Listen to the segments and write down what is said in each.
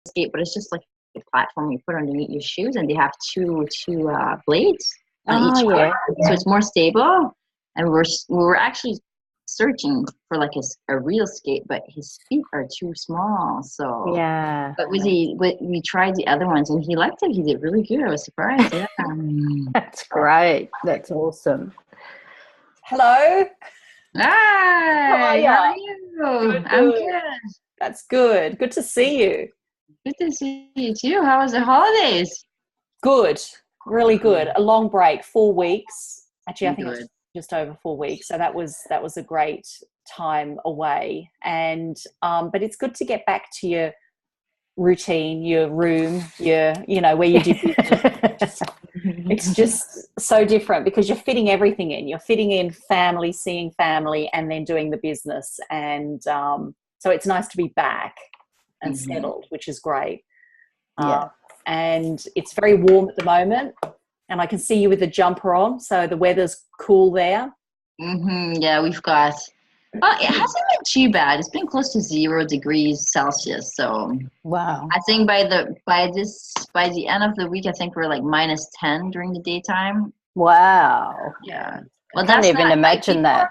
skate, but it's just like a platform you put underneath your shoes, and they have two blades on each foot, so it's more stable. And we were actually searching for like a real skate, but his feet are too small. So yeah, but we tried the other ones, and he liked it. He did really good. I was surprised. Yeah. that's great. That's awesome. Hello. Hi. How are you? Good, I'm good. good. That's good. Good to see you. Good to see you too. How was the holidays? Good. Really good. A long break, 4 weeks. Actually, I think Good. it's just over 4 weeks. So that was a great time away. And but it's good to get back to your routine, your room, your, where you do business. It's just so different because you're fitting everything in. You're fitting in family, seeing family, and then doing the business. And so it's nice to be back and settled, which is great. And it's very warm at the moment, and I can see you with a jumper on, so the weather's cool there. Yeah, we've got. Well, it hasn't been too bad. It's been close to 0 degrees Celsius. So Wow. I think by the end of the week, I think we're like -10 during the daytime. Wow. Yeah. Well, I can't even imagine that.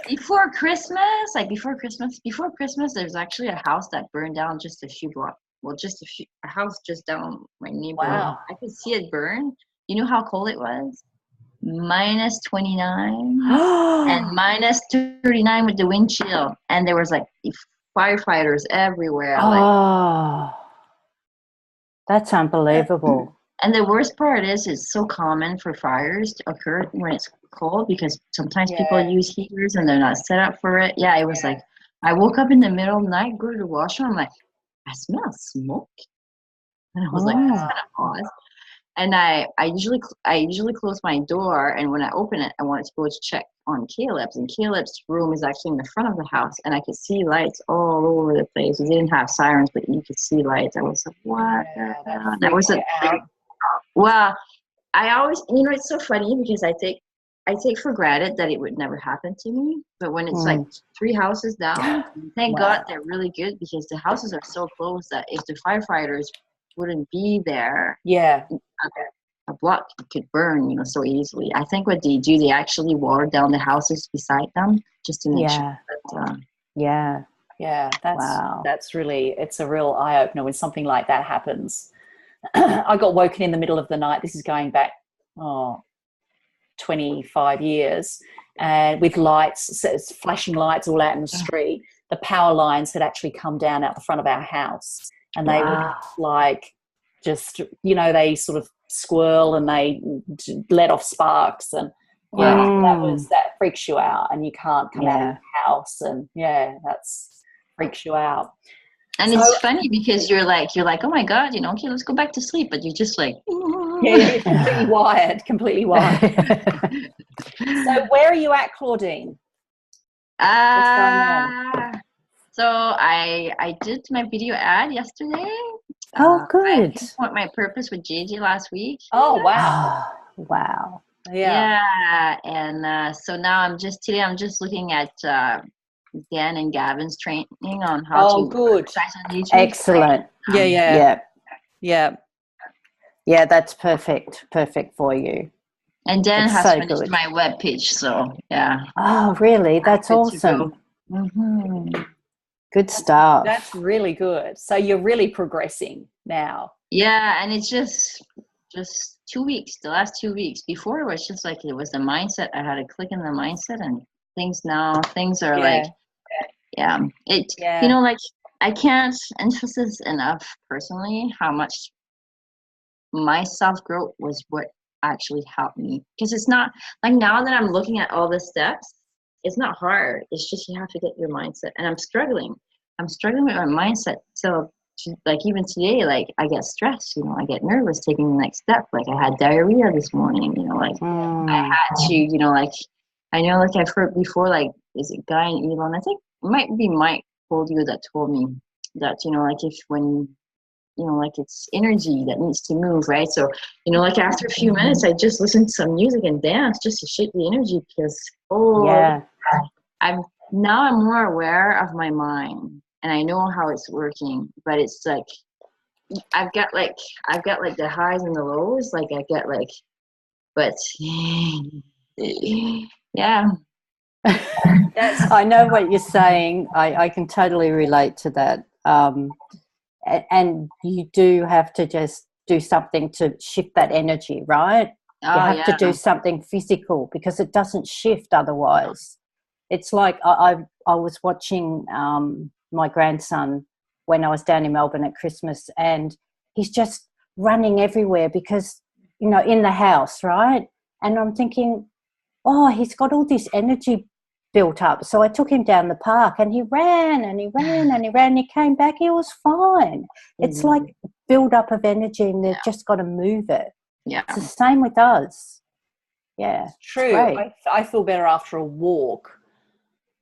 Before Christmas, there's actually a house that burned down just a few blocks. Well, a house just down my neighborhood. Wow. I could see it burn. You know how cold it was? -29 and -39 with the wind chill. And there was like firefighters everywhere. That's unbelievable. And the worst part is it's so common for fires to occur when it's cold, because sometimes people use heaters and they're not set up for it. Yeah, it was like I woke up in the middle of the night, go to the washroom, I'm like, I smell smoke. And I was like, that's kind of odd. And I usually close my door, and when I open it, I wanted to go to check on Caleb's, and Caleb's room is actually in the front of the house, and I could see lights all over the place. We didn't have sirens, but you could see lights. I was like, what? That was well, I always, it's so funny because I take for granted that it would never happen to me. But when it's like 3 houses down, thank God they're really good, because the houses are so close that if the firefighters wouldn't be there, a block could burn, so easily. I think what they do, they actually water down the houses beside them just to make sure that. That's really, it's a real eye opener when something like that happens. I got woken in the middle of the night. This is going back 25 years, and with lights, flashing lights all out in the street. The power lines had actually come down out the front of our house, and they were like, just, they sort of swirl and they let off sparks, and that freaks you out, and you can't come out of the house, and that's freaks you out. And it's funny because you're like, oh my God, okay, let's go back to sleep. But you're just like, you're completely wired. So where are you at, Claudine? What's going on? So I did my video ad yesterday. Oh, good. I went my purpose with JJ last week. Oh, wow. Wow. Yeah. And so now I'm just looking at Dan and Gavin's training on how to good. On YouTube. Excellent. Yeah, that's perfect for you. And Dan has finished my webpage, so oh, really? That's awesome. Good stuff. That's really good. So you're really progressing now. Yeah, and it's just 2 weeks, the last 2 weeks. Before it was just like, it was the mindset. I had to click in the mindset, and things are like, like, I can't emphasize enough personally how much my self-growth was what actually helped me. Because it's not like, now that I'm looking at all the steps, it's not hard. It's just you have to get your mindset. And I'm struggling with my mindset. So like even today, like I get stressed, I get nervous taking the next step. Like I had diarrhea this morning, I had to, like, I know, like I've heard before, like, is it Guy and Elon? I think it might be Mike told me that, like if when, like it's energy that needs to move, right? So, like after a few minutes, I just listen to some music and dance just to shake the energy, because, I'm more aware of my mind, and I know how it's working, but it's like, I've got like the highs and the lows. Like I get like, but yeah. I know what you're saying. I can totally relate to that. And you do have to just do something to shift that energy, right? Oh, You have yeah. to do something physical because it doesn't shift otherwise. It's like I was watching my grandson when I was down in Melbourne at Christmas, and he's just running everywhere because, in the house, right? And I'm thinking, oh, he's got all this energy built up. So I took him down the park and he ran and he ran and he ran and he came back. He was fine. It's like build up of energy and they've just got to move it. Yeah. It's the same with us. Yeah. True. I feel better after a walk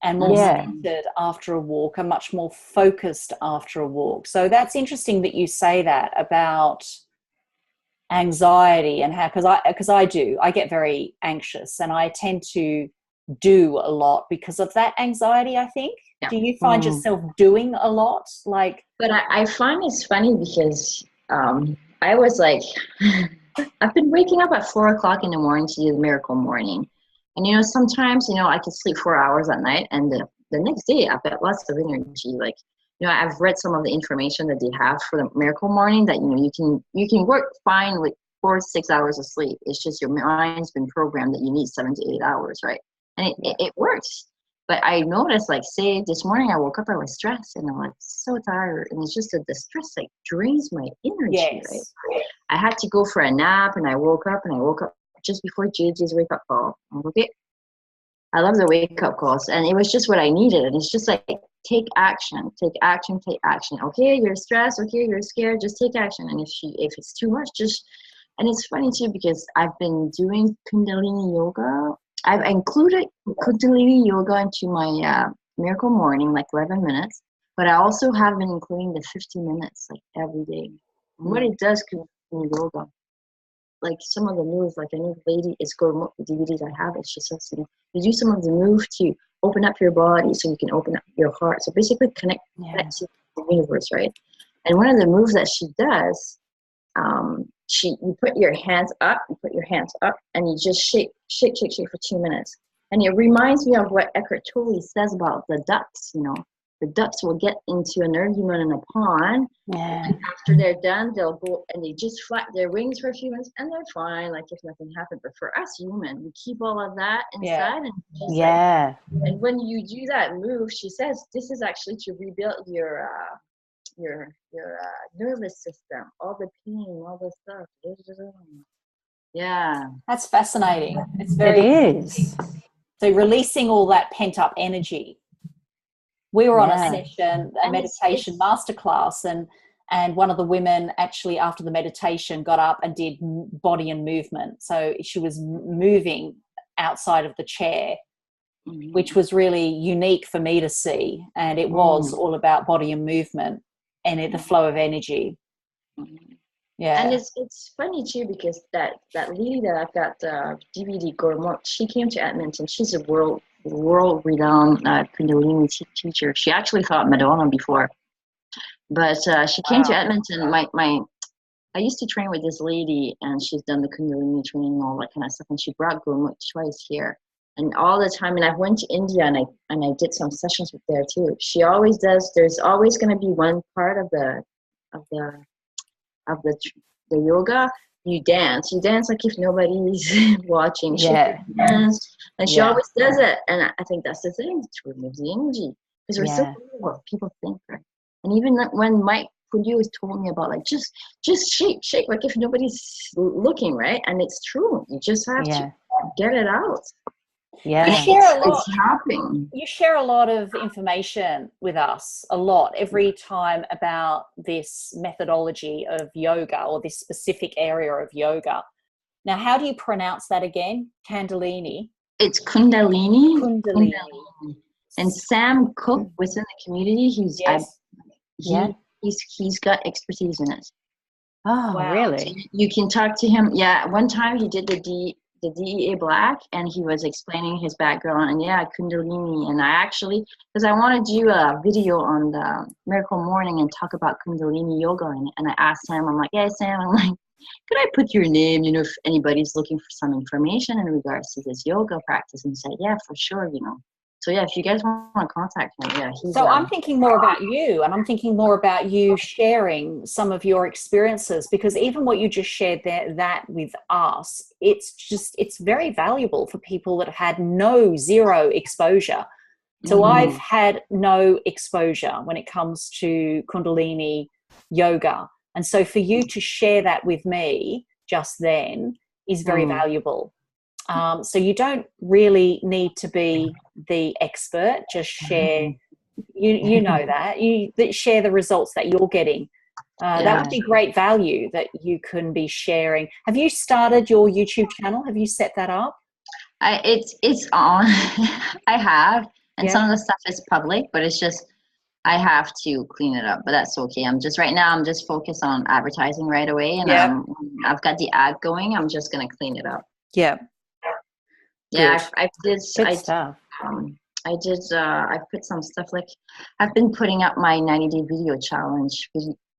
and more centered after a walk and much more focused after a walk. So that's interesting that you say that about anxiety and how, because I get very anxious and I tend to do a lot because of that anxiety, I think. Do you find yourself doing a lot? But I find it's funny because I was like, I've been waking up at 4:00 in the morning to do the miracle morning. And, sometimes, I can sleep 4 hours at night and the next day I've got lots of energy. Like, I've read some of the information that they have for the miracle morning that, you can work fine with 4 to 6 hours of sleep. It's just your mind's been programmed that you need 7 to 8 hours, right? And it works. But I noticed, like, say this morning I woke up, I was stressed and I'm like so tired. And it's just that the stress like drains my energy, right? I had to go for a nap and I woke up just before JJ's wake up call. Okay. I love the wake up calls. And it was just what I needed. And it's just like, take action, take action, take action. Okay, you're stressed. Okay, you're scared. Just take action. And if it's too much, and it's funny too, because I've been doing Kundalini yoga. I've included Kundalini yoga into my miracle morning, like 11 minutes. But I also have been including the 50 minutes, like every day. What it does, Kundalini yoga, like some of the moves, like I know the lady, it's called the DVDs I have, it's just so you do some of the move to open up your body so you can open up your heart. So basically connect to the universe, right? And one of the moves that she does, you put your hands up, and you just shake for 2 minutes. And it reminds me of what Eckhart Tolle says about the ducks, The ducks will get into an argument in a pond, and after they're done, they'll go and they just flap their wings for a few minutes, and they're fine, like if nothing happened. But for us human, we keep all of that inside, and and when you do that move, she says this is actually to rebuild your nervous system, all the pain, all the stuff. Yeah, that's fascinating. It is. So releasing all that pent up energy. We were on a session, a meditation masterclass, and one of the women actually after the meditation got up and did body and movement. So she was moving outside of the chair, which was really unique for me to see. And it was all about body and movement and the flow of energy. Yeah. And it's funny too, because that lady that I've got DVD Girouard, she came to Edmonton. She's a world-renowned Kundalini teacher. She actually taught Madonna before, but she came to Edmonton. I used to train with this lady, and she's done the Kundalini training and all that kind of stuff. And she brought Girouard twice here, and all the time. And I went to India, and I did some sessions with there too. She always does. There's always going to be one part of the yoga. You dance like if nobody's watching. She dance, and she always does it. And I think that's the thing, to remove the energy, because we're so worried what people think, right? And even when Mike Purdue told me about, like, just shake like if nobody's looking, right? And it's true. You just have to get it out. Yeah, it's happening. You share a lot of information with us, every time about this methodology of yoga or this specific area of yoga. Now, how do you pronounce that again? Kundalini. It's Kundalini. And Sam Cook within the community, he's got expertise in it. Oh, wow. Really? So you can talk to him. Yeah, one time he did the the DEA Black, and he was explaining his background, and yeah, Kundalini. And I actually, because I want to do a video on the Miracle Morning and talk about Kundalini yoga, and I asked him, I'm like, yeah, Sam, I'm like, could I put your name, you know, if anybody's looking for some information in regards to this yoga practice? And he said, yeah, for sure, you know. So yeah, if you guys want to contact me, yeah. So I'm thinking more about you, and I'm thinking more about you sharing some of your experiences, because even what you just shared there, that with us, it's very valuable for people that have had zero exposure. So I've had no exposure when it comes to Kundalini yoga. And so for you to share that with me just then is very valuable. So you don't really need to be the expert, just share, you know that, share the results that you're getting. That would be great value that you can be sharing. Have you started your YouTube channel? Have you set that up? It's on. I have, and some of the stuff is public, but it's just, I have to clean it up, but that's okay. I'm just focused on advertising right away, and I've got the ad going. I'm just gonna clean it up. Yeah. Yeah, I put some stuff, like I've been putting up my 90-day video challenge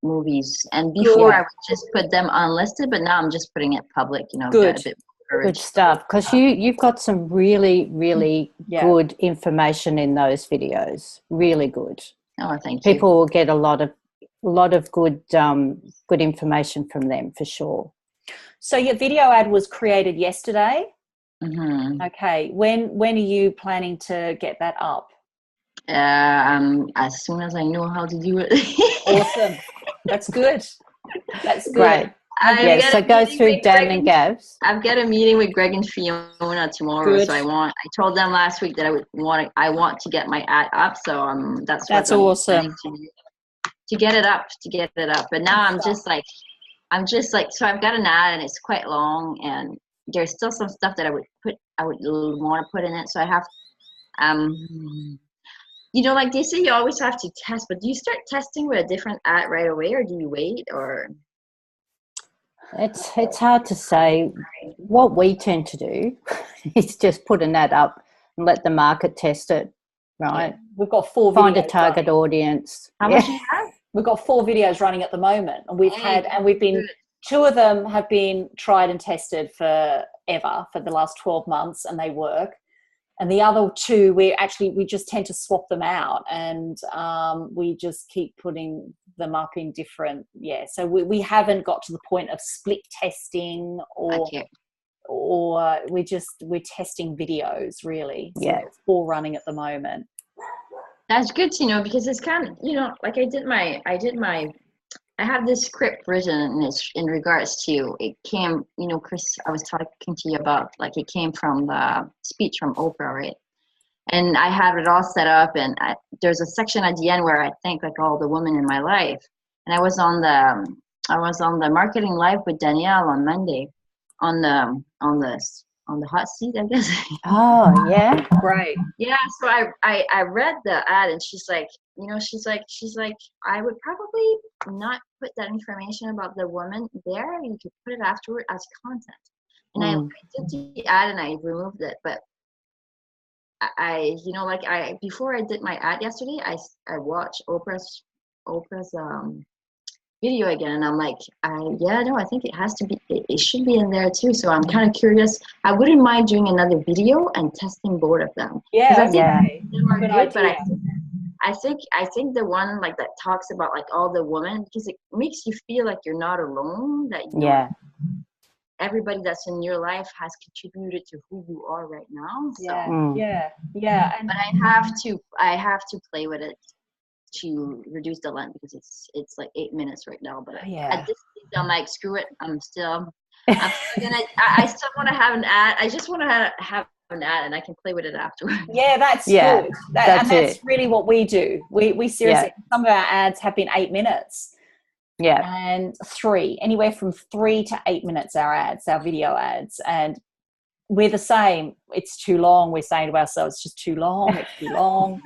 movies, and before I would just put them unlisted, but now I'm just putting it public, you know. Good stuff, because you've got some really, really good information in those videos. Really good. Oh, thank you. People will get a lot of good good information from them for sure. So your video ad was created yesterday. Mm-hmm. Okay. When are you planning to get that up? As soon as I know how to do it. Awesome. That's good. That's good. Great. So go through Dan and Gav's. I've got a meeting with Greg and Fiona tomorrow. Good. So I told them last week that I want to get my ad up. So that's awesome. To get it up. But now I'm just like, so I've got an ad, and it's quite long, and there's still some stuff that I would want to put in it. So I have, you know, like they say, you always have to test, but do you start testing with a different ad right away, or do you wait, or? It's hard to say. What we tend to do is just put an ad up and let the market test it, right? We've got 4 videos. Find a target audience. How much do you have? We've got 4 videos running at the moment, and 2 of them have been tried and tested for the last 12 months, and they work. And the other 2, we just tend to swap them out, and we just keep putting them up in different, so we haven't got to the point of split testing or we're testing videos, really. So it's 4 running at the moment. That's good to know, because it's kind of, you know, like I have this script written, and it's in regards to, it came, you know, Chris, I was talking to you about, like, it came from the speech from Oprah, right? And I have it all set up, and there's a section at the end where I thank, like, all the women in my life. And I was on the marketing live with Danielle on Monday, on the hot seat, I guess. Oh, yeah. Right. Yeah. So I read the ad, and she's like, you know, she's like, I would probably not put that information about the woman there. You could put it afterward as content. And I did the ad, and I removed it. But I you know, like, before I did my ad yesterday, I watched Oprah's video again, and I'm like, I think it has to be, it should be in there too. So I'm kind of curious. I wouldn't mind doing another video and testing both of them. Yeah, good idea. But I think the one, like, that talks about, like, all the women, because it makes you feel like you're not alone, that everybody that's in your life has contributed to who you are right now. So. Yeah. But I have to play with it to reduce the length, because it's like 8 minutes right now. But at this stage, I'm like, screw it. I still want to have an ad. I just want to have an ad, and I can play with it afterwards. Yeah, that's good. That's really what we do. We seriously, some of our ads have been 8 minutes. Yeah. And anywhere from 3 to 8 minutes, our video ads. And we're the same. It's too long. We're saying to ourselves, it's just too long. It's too long.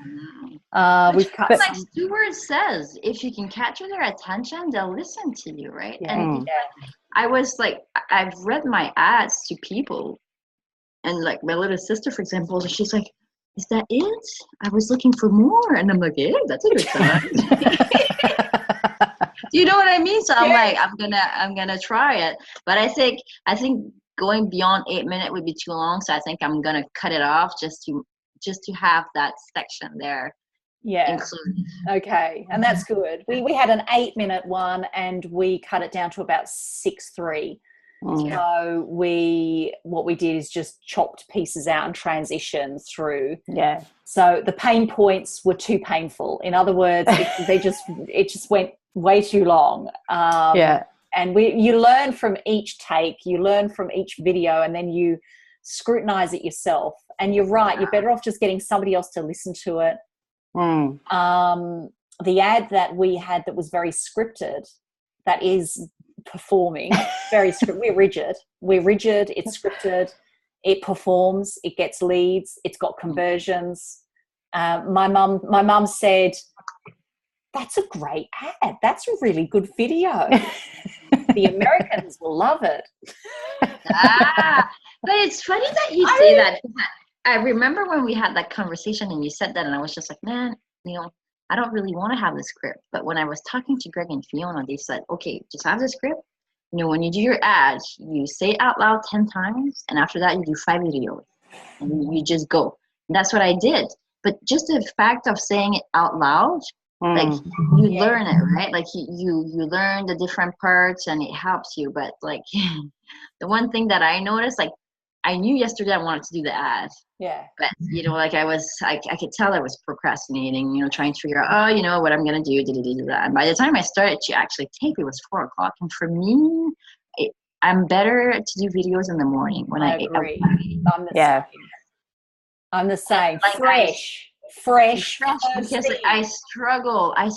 We've cut. But like Stewart says, if you can capture their attention, they'll listen to you, right? Yeah. And I was like, I've read my ads to people And like my little sister, for example, she's like, "Is that it? I was looking for more." And I'm like, "Yeah, that's a good sign." You know what I mean? So I'm like, I'm gonna try it. But I think going beyond 8 minutes would be too long. So I think I'm gonna cut it off just to have that section there included. Okay, and that's good. We had an 8-minute one, and we cut it down to about 6:3. So what we did is just chopped pieces out and transitioned through. Yeah. So the pain points were too painful. In other words, it just went way too long. And you learn from each take, you learn from each video, and then you scrutinize it yourself. And you're right, you're better off just getting somebody else to listen to it. The ad that we had that was very scripted, that is performing very scripted. We're rigid, it's scripted, it performs, it gets leads, it's got conversions. My mum said, "That's a great ad, that's a really good video. The Americans will love it." But it's funny that you say that. I remember when we had that conversation and you said that, and I was just like, man, I don't really want to have the script. But when I was talking to Greg and Fiona, they said, okay, just have the script. When you do your ads, you say it out loud 10 times, and after that, you do 5 videos, and you just go. And that's what I did. But just the fact of saying it out loud, like you learn it, right? Like you learn the different parts, and it helps you. But like the one thing that I noticed, like I knew yesterday I wanted to do the ad. Yeah. But like I could tell I was procrastinating, trying to figure out, what I'm gonna do. And by the time I started to actually tape, it was 4 o'clock. And for me, I'm better to do videos in the morning when I agree. I'm the same. Like fresh because I struggle. I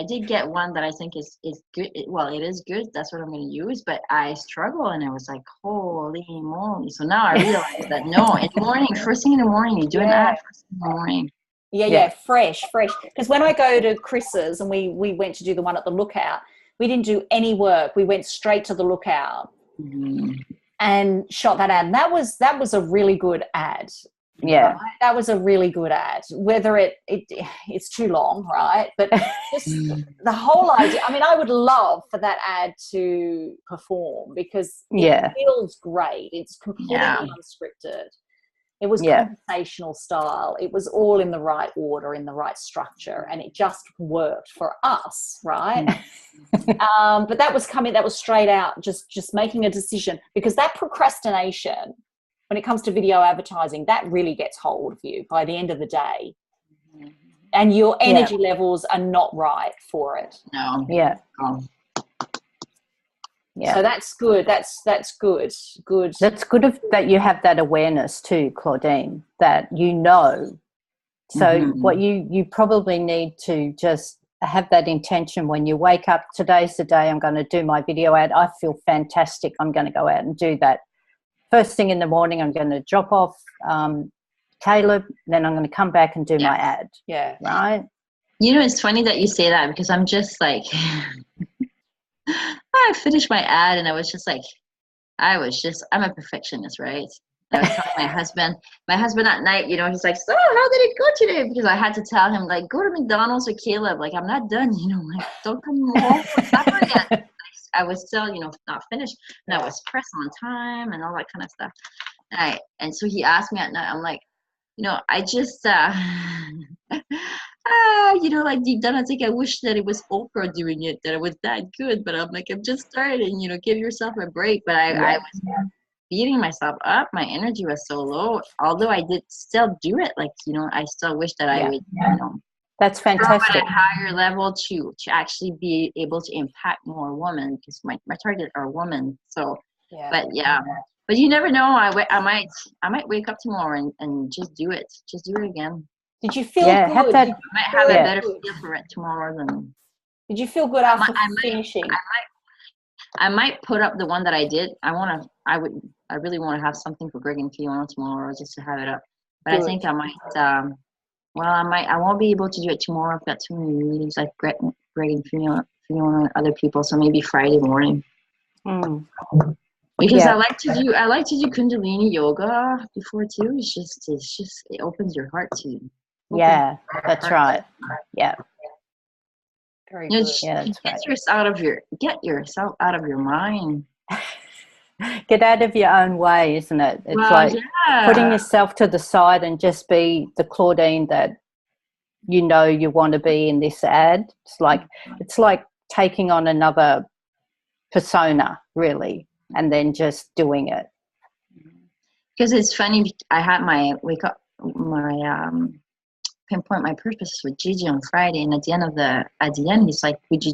did get one that I think is good. Well, it is good. That's what I'm going to use. But I struggle, and I was like, holy moly! So now I realize that no, in the morning, first thing in the morning, you're doing that first thing in the morning. Yeah, fresh. Because when I go to Chris's, and we went to do the one at the Lookout, we didn't do any work. We went straight to the Lookout and shot that ad. And that was a really good ad. Yeah, right? That was a really good ad. Whether it's too long, right? But just the whole idea. I mean, I would love for that ad to perform because it feels great. It's completely unscripted. It was conversational style. It was all in the right order, in the right structure, and it just worked for us, right? But that was straight out, just making a decision, because that procrastination, when it comes to video advertising, that really gets hold of you by the end of the day, and your energy levels are not right for it. No. Yeah. So that's good. That's good. Good. That's good that you have that awareness too, Claudine, that So what you probably need to just have that intention when you wake up. Today's the day I'm going to do my video ad. I feel fantastic. I'm going to go out and do that. First thing in the morning, I'm going to drop off Caleb. Then I'm going to come back and do my ad. Yeah. Right. It's funny that you say that, because I'm just like, I finished my ad and I was just like, I'm a perfectionist, right? I was telling my husband at night, he's like, so how did it go today? Because I had to tell him, like, go to McDonald's with Caleb. Like, I'm not done, like, don't come home for supper yet. I was still, not finished. And I was pressed on time and all that kind of stuff. And so he asked me at night, I'm like, I just, like deep down, I think I wish that it was Oprah doing it, that it was that good. But I'm like, I'm just starting, give yourself a break. But I was beating myself up. My energy was so low. Although I did still do it, like, I still wish that I would, that's fantastic. At a higher level to actually be able to impact more women, because my target are women. So, but you never know. I might wake up tomorrow and just do it. Just do it again. Did you feel good? I might have a better feel for it tomorrow than. Did you feel good after finishing? I might put up the one that I did. I really want to have something for Greg and Fiona tomorrow, just to have it up. But I think I might. I won't be able to do it tomorrow. I've got too many meetings, like Greg and Fiona and other people. So maybe Friday morning. Because Yeah, I like to do Kundalini yoga before too. It opens your heart to yeah, that's right. Yeah, Very You know, good. yeah, that's right. get yourself out of your mind. Get out of your own way, isn't it? It's Well, like putting yeah. yourself to the side and just be the Claudine that you know you want to be in this ad. It's like taking on another persona, really, and then just doing it. Because it's funny. I had my pinpoint my purpose with Gigi on Friday, and at the end, he's like, would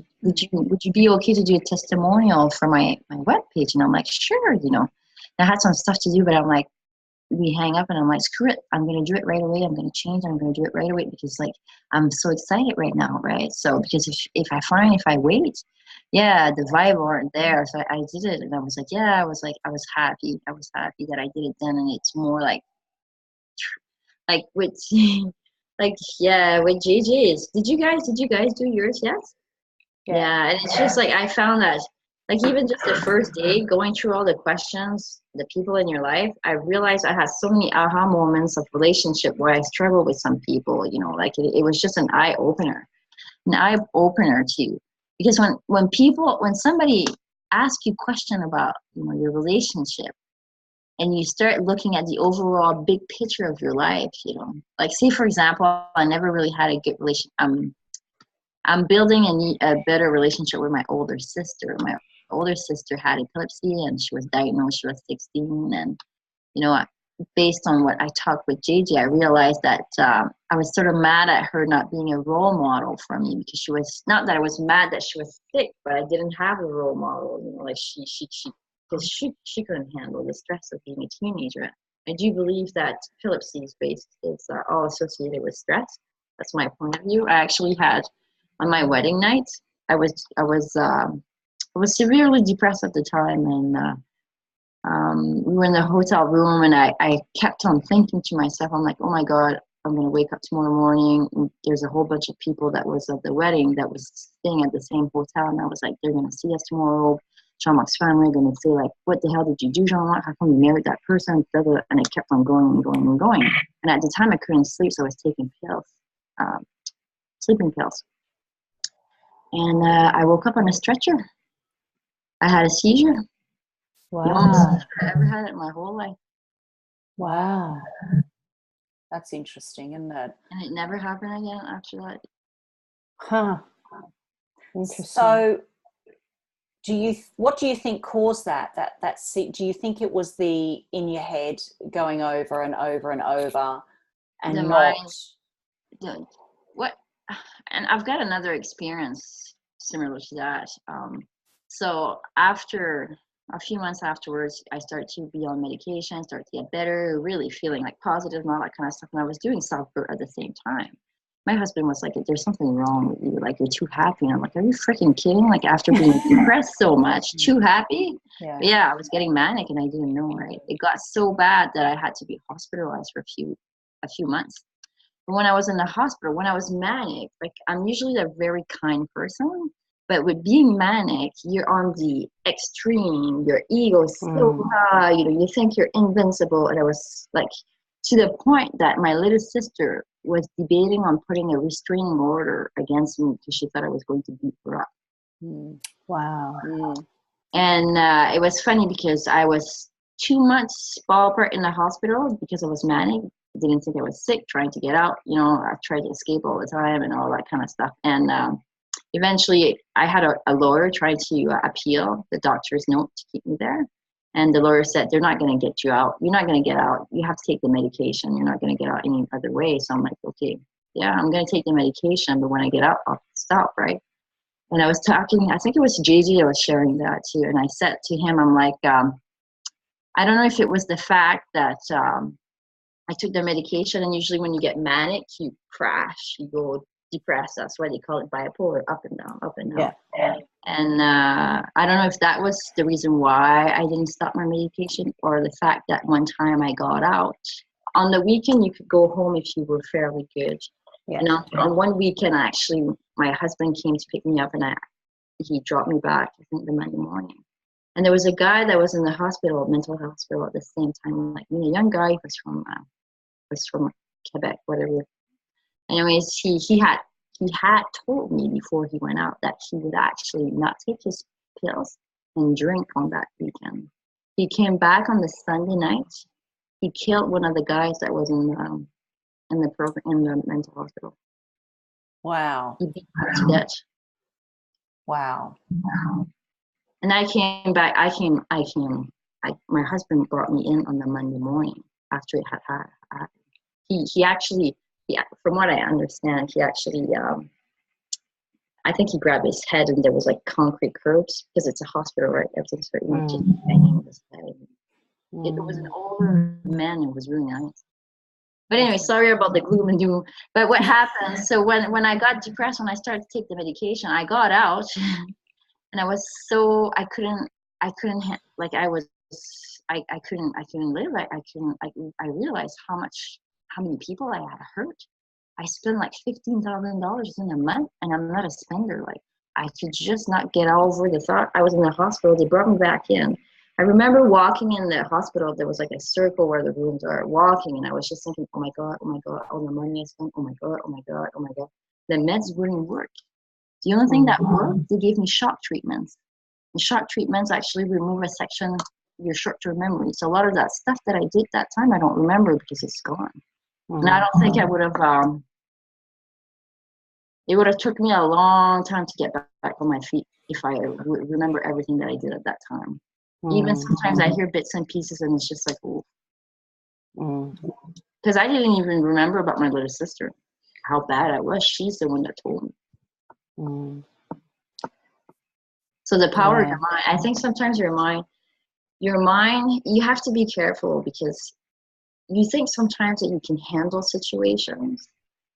you be okay to do a testimonial for my webpage? And I'm like, sure, you know. I had some stuff to do, but I'm like, we hang up, and I'm like, screw it, I'm gonna do it right away. I'm gonna change. I'm gonna do it right away because like I'm so excited right now, right? So because if I wait, yeah, the vibe aren't there. So I did it, and I was like, yeah, I was happy. I was happy that I did it then, and it's more like with like yeah with JJ's. Did you guys do yours? Yes. Yeah, and it's just like I found that like even just the first day going through all the questions, the people in your life, I realized I had so many aha moments of relationship where I struggled with some people, you know, like it was just an eye opener to you. Because when somebody asks you a question about, you know, your relationship, and you start looking at the overall big picture of your life, you know, like say for example, I never really had a good relation. I'm building a better relationship with my older sister. My older sister had epilepsy, and she was diagnosed. She was 16, and you know, based on what I talked with JJ, I realized that I was sort of mad at her not being a role model for me, because she was not that I was mad that she was sick, but I didn't have a role model. You know, like because she couldn't handle the stress of being a teenager. I do believe that epilepsy is all associated with stress. That's my point of view. I actually had on my wedding night, I was severely depressed at the time, and we were in the hotel room, and I kept on thinking to myself, I'm like, oh my God, I'm going to wake up tomorrow morning. And there's a whole bunch of people that was at the wedding that was staying at the same hotel. And I was like, they're going to see us tomorrow. Jean-Marc's family are going to say, like, what the hell did you do, Jean-Marc? How come you married that person? And it kept on going and going and going. And at the time, I couldn't sleep, so I was taking pills, sleeping pills. And I woke up on a stretcher. I had a seizure. Wow. The only seizure I ever had in my whole life. Wow. That's interesting, isn't it? And it never happened again after that. Huh. Interesting. So, what do you think caused that? Do you think it was the in your head going over and over and over, and The not mind, what? And I've got another experience similar to that. So after a few months afterwards, I started to be on medication, started to get better, really feeling like positive and all that kind of stuff. And I was doing self-care at the same time. My husband was like, there's something wrong with you. Like, you're too happy. And I'm like, are you freaking kidding? Like, after being depressed so much, too happy? Yeah, I was getting manic and I didn't know, right? It got so bad that I had to be hospitalized for a few months. But when I was in the hospital, when I was manic, like, I'm usually a very kind person. But with being manic, you're on the extreme. Your ego is so high. You know, you think you're invincible. And I was like, to the point that my little sister was debating on putting a restraining order against me because she thought I was going to beat her up. Wow. And it was funny because I was 2 months ballpark in the hospital because I was manic. I didn't think I was sick, trying to get out. You know, I tried to escape all the time and all that kind of stuff. And eventually I had a lawyer try to appeal the doctor's note to keep me there. And the lawyer said, they're not going to get you out. You're not going to get out. You have to take the medication. You're not going to get out any other way. So I'm like, okay, yeah, I'm going to take the medication. But when I get out, I'll stop, right? And I was talking, I think it was JJ that was sharing that too. And I said to him, I'm like, I don't know if it was the fact that I took the medication. And usually when you get manic, you crash, you go depressed. That's why they call it bipolar, up and down, up and down. Yeah. And I don't know if that was the reason why I didn't stop my medication, or the fact that one time I got out. On the weekend, you could go home if you were fairly good. Yeah. And on one weekend, actually, my husband came to pick me up, and he dropped me back, I think, the Monday morning. And there was a guy that was in the hospital, mental hospital at the same time, like me, a young guy. He was from Quebec, whatever. Anyways, he had told me before he went out that he would actually not take his pills and drink on that weekend. He came back on the Sunday night. He killed one of the guys that was in the mental hospital. Wow. He beat him to death. Wow. And I came back. My husband brought me in on the Monday morning after it had happened. He actually, from what I understand, he actually, I think he grabbed his head and there was like concrete curbs because it's a hospital, right? Everything's very much just banging his head. It was an older man. It was really nice. But anyway, sorry about the gloom and doom. But what happened? So when I got depressed, when I started to take the medication, I got out, and I was so I couldn't live. I realized how many people I had hurt. I spent like $15,000 in a month, and I'm not a spender. Like I could just not get over the thought. I was in the hospital. They brought me back in. I remember walking in the hospital. There was like a circle where the rooms are. Walking, and I was just thinking, "Oh my God, all the money I spent. Oh my God, oh my God, oh my God." The meds wouldn't work. The only thing that worked, they gave me shock treatments. And shock treatments actually remove a section of your short-term memory. So a lot of that stuff that I did that time, I don't remember because it's gone. And I don't think I would have. It would have took me a long time to get back on my feet if I remember everything that I did at that time. Even sometimes I hear bits and pieces, and it's just like, oh, because I didn't even remember about my little sister, how bad I was. She's the one that told me. So the power of your mind. I think sometimes your mind, you have to be careful because you think sometimes that you can handle situations,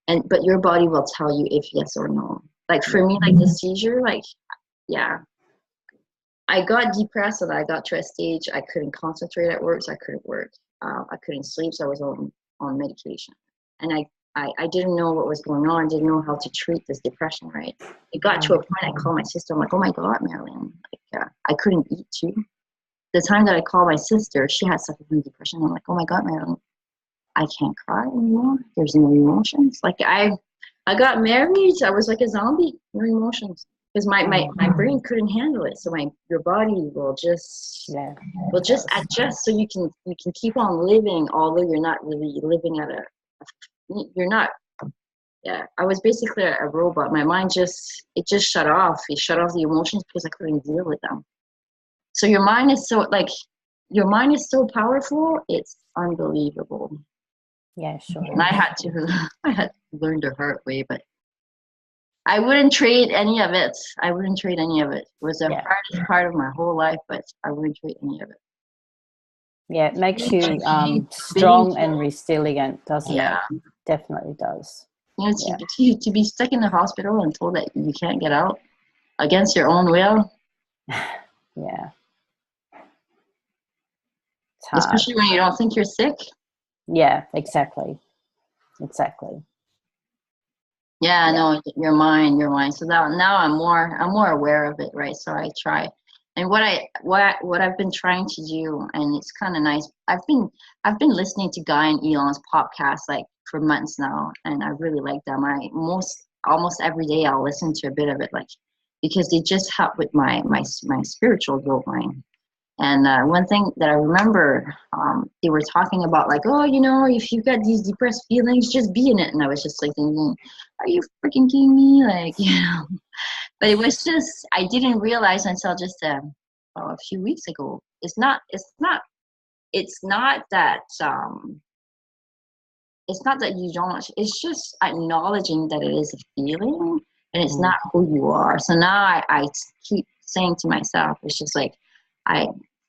but your body will tell you if yes or no. Like for me, like the seizure, I got depressed and I got to a stage I couldn't concentrate at work, so I couldn't work. I couldn't sleep, so I was on medication. And I didn't know what was going on, didn't know how to treat this depression, right? It got to a point I called my sister. I'm like, oh my God, Marilyn. I couldn't eat too. The time that I called my sister, she had suffered from depression. I'm like, oh my God, Marilyn, I can't cry anymore. There's no emotions. Like I got married. I was like a zombie, no emotions. Because my brain couldn't handle it, so your body will just adjust, so you can keep on living, although you're not really living you're not. Yeah, I was basically a robot. My mind just shut off. It shut off the emotions because I couldn't deal with them. So your mind is so powerful. It's unbelievable. Yeah, sure. And I had to learn the hard way, but I wouldn't trade any of it. It was the hardest part of my whole life, but I wouldn't trade any of it. Yeah, it makes you strong and resilient, doesn't it? Definitely does. To be stuck in the hospital and told that you can't get out against your own will. Yeah. Especially when you don't think you're sick. Yeah, exactly. Yeah, no, your mind. So now I'm more aware of it, right? So I try, and what I've been trying to do, and it's kind of nice. I've been listening to Guy and Elon's podcast like for months now, and I really like them. Almost every day I'll listen to a bit of it, like because they just help with my spiritual growth mind. And one thing that I remember, they were talking about like, oh, if you got these depressed feelings, just be in it. And I was just like thinking, are you freaking kidding me? Like, but it was just, I didn't realize until just a few weeks ago. It's not that, it's not that you don't, it's just acknowledging that it is a feeling and it's not who you are. So now I keep saying to myself, it's just like,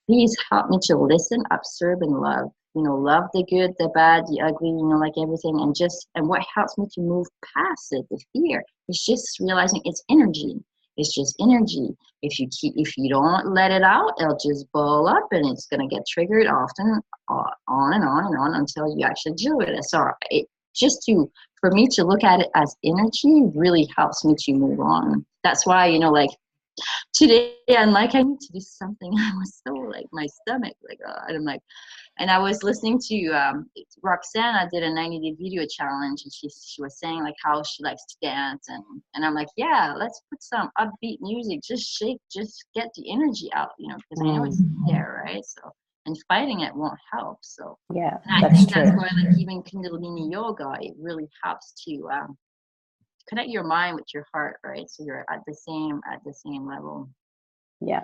please help me to listen, observe, and love. Love the good, the bad, the ugly, like everything. And what helps me to move past it, the fear, is just realizing it's energy. It's just energy. If you don't let it out, it'll just ball up and it's going to get triggered often, on and on and on until you actually deal with it. So for me to look at it as energy really helps me to move on. That's why, like, today I'm like, I need to do something. I was so like, my stomach, like, and I'm like, and I was listening to Roxana did a 90-day video challenge, and she was saying like how she likes to dance, and I'm like, yeah, let's put some upbeat music, just shake, just get the energy out, because I know it's there, right? So, and fighting it won't help. So Yeah, and I that's think true. that's why like even Kundalini yoga, it really helps to connect your mind with your heart, right? So you're at the same level. Yeah.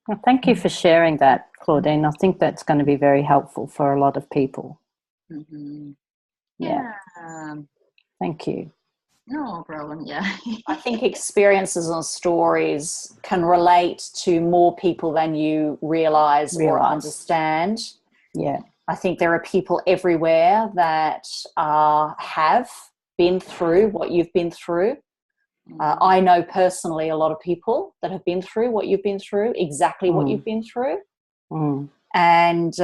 Well, thank you for sharing that, Claudine. I think that's going to be very helpful for a lot of people. Mm-hmm. Yeah. Yeah. Thank you. No problem. Yeah. I think experiences and stories can relate to more people than you realize or understand. Yeah. I think there are people everywhere that have been through what you've been through. I know personally a lot of people that have been through what you've been through, exactly what you've been through. And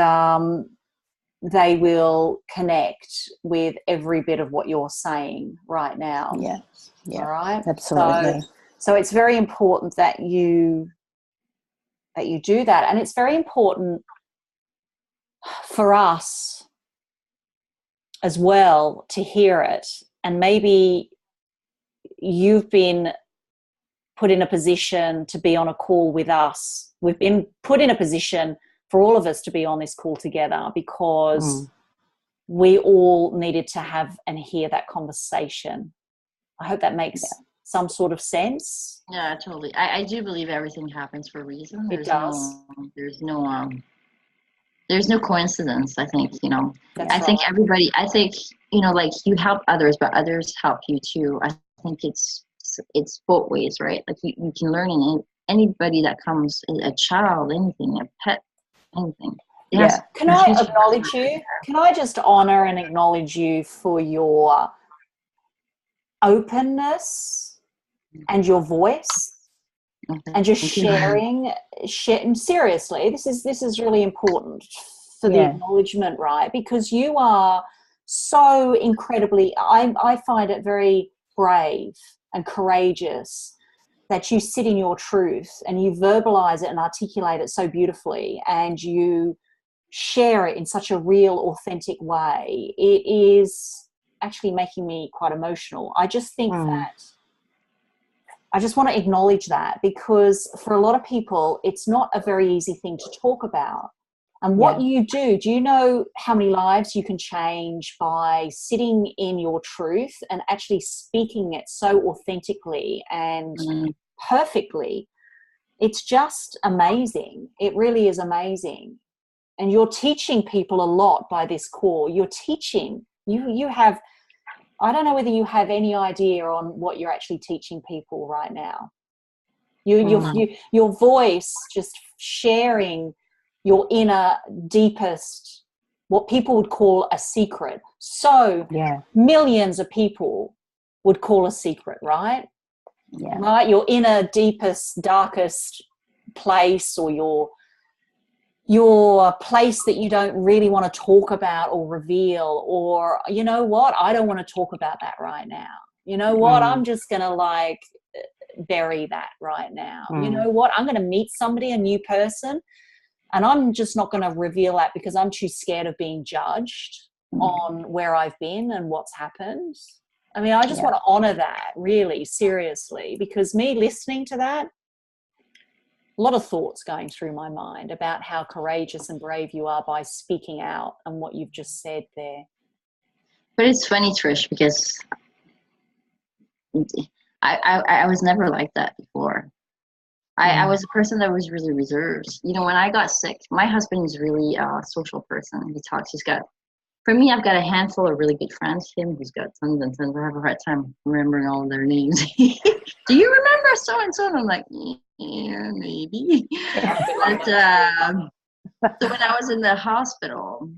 they will connect with every bit of what you're saying right now. Yeah. Yeah. All right. Absolutely. So it's very important that you do that. And it's very important for us as well to hear it. And maybe you've been put in a position to be on a call with us. We've been put in a position for all of us to be on this call together because we all needed to have and hear that conversation. I hope that makes some sort of sense. Yeah, totally. I do believe everything happens for a reason. It does. There's no coincidence. I think, That's I think right. everybody, like you help others, but others help you too. I think it's both ways, right? Like you can learn in anybody that comes, a child, anything, a pet, anything. Yeah. Can I acknowledge you? Can I just honor and acknowledge you for your openness and your voice and just sharing. Seriously, this is really important for the acknowledgement, right? Because you are so incredibly, I find it very brave and courageous that you sit in your truth and you verbalize it and articulate it so beautifully, and you share it in such a real, authentic way. It is actually making me quite emotional. I just think that I just want to acknowledge that, because for a lot of people, it's not a very easy thing to talk about. And what you do you know how many lives you can change by sitting in your truth and actually speaking it so authentically and perfectly? It's just amazing. It really is amazing. And you're teaching people a lot by this call. You're teaching. You have, I don't know whether you have any idea on what you're actually teaching people right now. Your voice, just sharing your inner, deepest, what people would call a secret. So millions of people would call a secret, right? Yeah. Right? Your inner, deepest, darkest place, or your place that you don't really want to talk about or reveal, or, you know what, I don't want to talk about that right now. You know what, I'm just going to bury that right now. You know what, I'm going to meet somebody, a new person, and I'm just not going to reveal that because I'm too scared of being judged on where I've been and what's happened. I mean, I just want to honor that, really, seriously, because me listening to that, a lot of thoughts going through my mind about how courageous and brave you are by speaking out and what you've just said there. But it's funny, Trish, because I was never like that before. I was a person that was really reserved. When I got sick, my husband is really a social person. He talks. For me, I've got a handful of really good friends. Him, he's got tons and tons. I have a hard time remembering all of their names. Do you remember so and so? And I'm like, yeah, maybe. But so when I was in the hospital,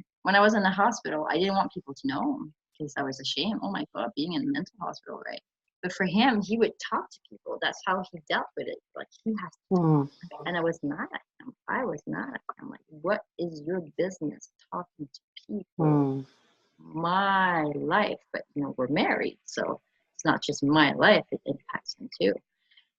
I didn't want people to know because I was ashamed. Oh my God, being in a mental hospital, right? But for him, he would talk to people. That's how he dealt with it. Like he has to. And I was mad at him. I'm like, what is your business talking to people? My life. But we're married, so it's not just my life. It impacts him too.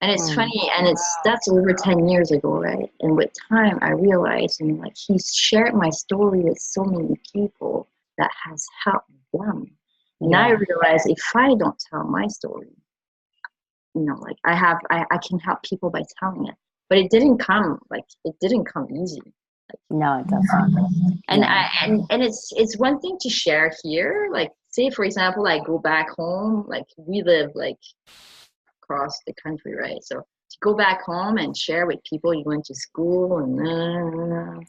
And it's funny, and that's over 10 years ago, right? And with time, I realized, and like, he's shared my story with so many people that has helped them. And I realized if I don't tell my story, like I can help people by telling it. But it didn't come easy. No, it doesn't. And it's one thing to share here, like, say for example, I go back home, like we live like across the country, right? So to go back home and share with people you went to school and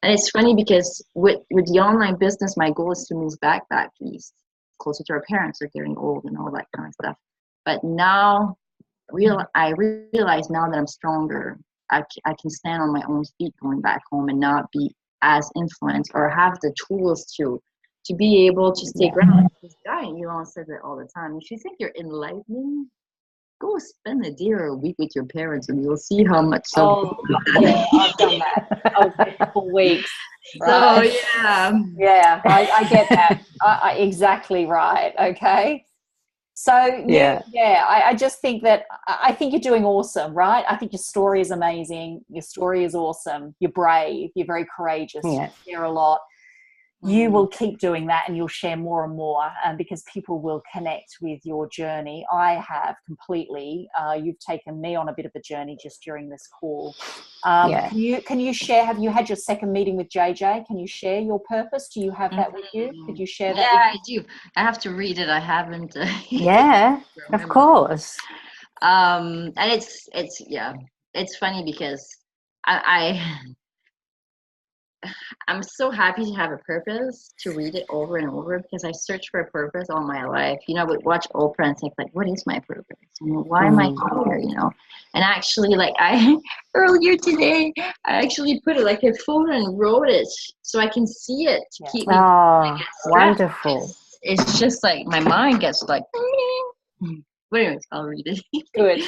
it's funny because with the online business, my goal is to move back east, closer to our parents. They're getting old and all that kind of stuff. But now I realize now that I'm stronger, I can stand on my own feet going back home and not be as influenced or have the tools to be able to stay grounded. This guy, says it all the time. If you think you're enlightening, go spend a day or a week with your parents and you'll see how much. Yeah, I've done that. I was there for weeks. Right? So yeah, I get that. Exactly right. Okay. So I just think that I think you're doing awesome, right? I think your story is amazing. Your story is awesome. You're brave. You're very courageous. You share a lot. You will keep doing that, and you'll share more and more because people will connect with your journey. I have completely. You've taken me on a bit of a journey just during this call. Can you share? Have you had your second meeting with JJ? Can you share your purpose? Do you have that with you? Could you share that? Yeah, I do. I have to read it. I haven't. Yeah, of course. And it's funny because I'm so happy to have a purpose, to read it over and over, because I searched for a purpose all my life. I would watch Oprah and think, like, what is my purpose? Why am I here? And actually, like, earlier today, I actually put it like a folder and wrote it so I can see it to keep me. Oh, wonderful. It's just like my mind gets like, but anyways, I'll read it. Good.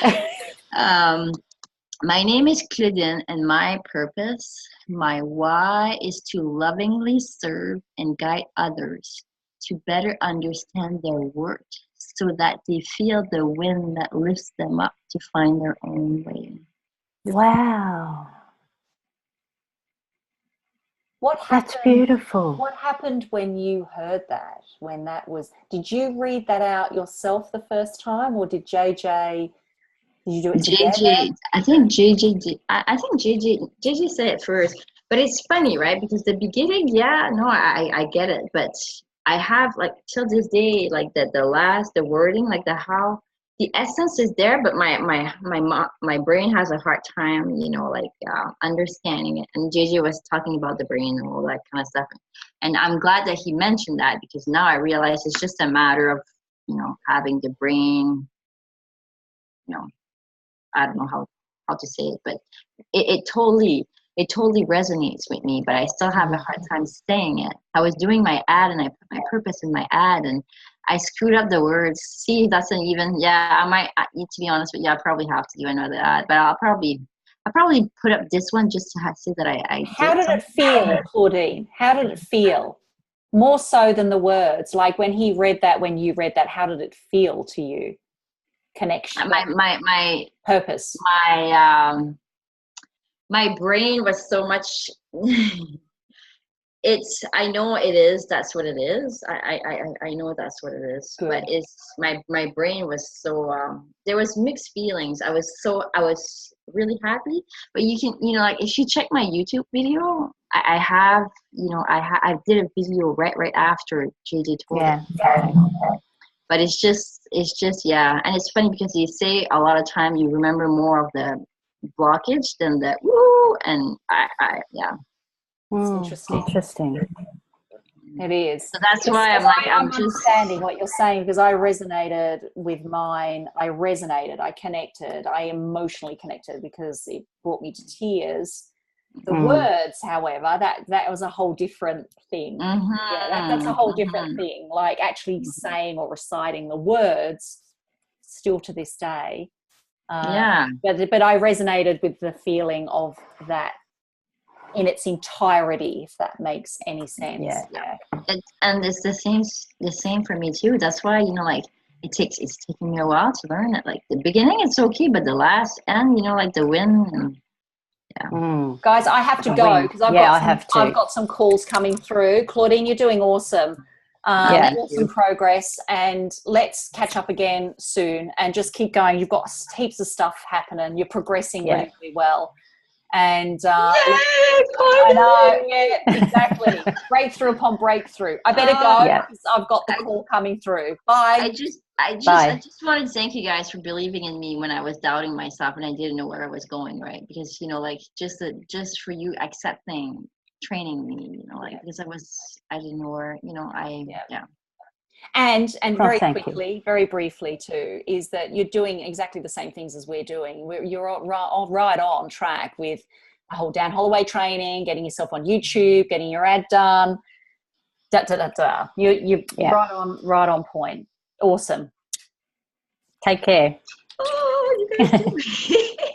My name is Claudine, and my purpose, my why, is to lovingly serve and guide others to better understand their worth so that they feel the wind that lifts them up to find their own way. Wow. That's beautiful. What happened when you heard that? Did you read that out yourself the first time, or did JJ? Did you do it together? I think JJ did. I think JJ said it first, but it's funny, right? Because the beginning, I get it, but I have, like, till this day, like the wording, like the essence is there, but my brain has a hard time, understanding it. And JJ was talking about the brain and all that kind of stuff, and I'm glad that he mentioned that, because now I realize it's just a matter of having the brain, I don't know how to say it, but it totally resonates with me, but I still have a hard time saying it. I was doing my ad and I put my purpose in my ad and I screwed up the words. See, that's an even, to be honest with you, I probably have to do another ad, but I'll probably put up this one just to say that I How did it feel, Claudine? How did it feel? More so than the words, like when you read that, how did it feel to you? Connection, my purpose, my brain was so much I know it is, that's what it is. I know that's what it is. Good. But it's my brain was so there was mixed feelings. I was really happy, but you can like if you check my YouTube video, I did a video right after JJ told it. But it's just and it's funny because you say a lot of time you remember more of the blockage than the woo, and It's interesting. It is. So that's why I'm just understanding what you're saying, because I resonated with mine. I connected. I emotionally connected because it brought me to tears. The words, however, that was a whole different thing. That's a whole different thing. Like actually saying or reciting the words, still to this day. But I resonated with the feeling of that in its entirety, if that makes any sense. And it's the same for me too. That's why like it's taking me a while to learn it. Like the beginning, it's okay, but the last end, you know, like the win and Guys, I have to go because I've got some calls coming through. Claudine, you're doing awesome. Awesome progress, and let's catch up again soon and just keep going. You've got heaps of stuff happening. You're progressing really, really well. And I know, exactly. Breakthrough upon breakthrough. I better go because I've got the call coming through. Bye. I just wanted to thank you guys for believing in me when I was doubting myself and I didn't know where I was going, right? Because, you know, like just for you accepting training me, you know, like because I didn't know where, you know, And very briefly too, is that you're doing exactly the same things as we're doing. You're right on track with the whole Dan Holloway training, getting yourself on YouTube, getting your ad done. You're right on point. Awesome. Take care. Oh, you guys do.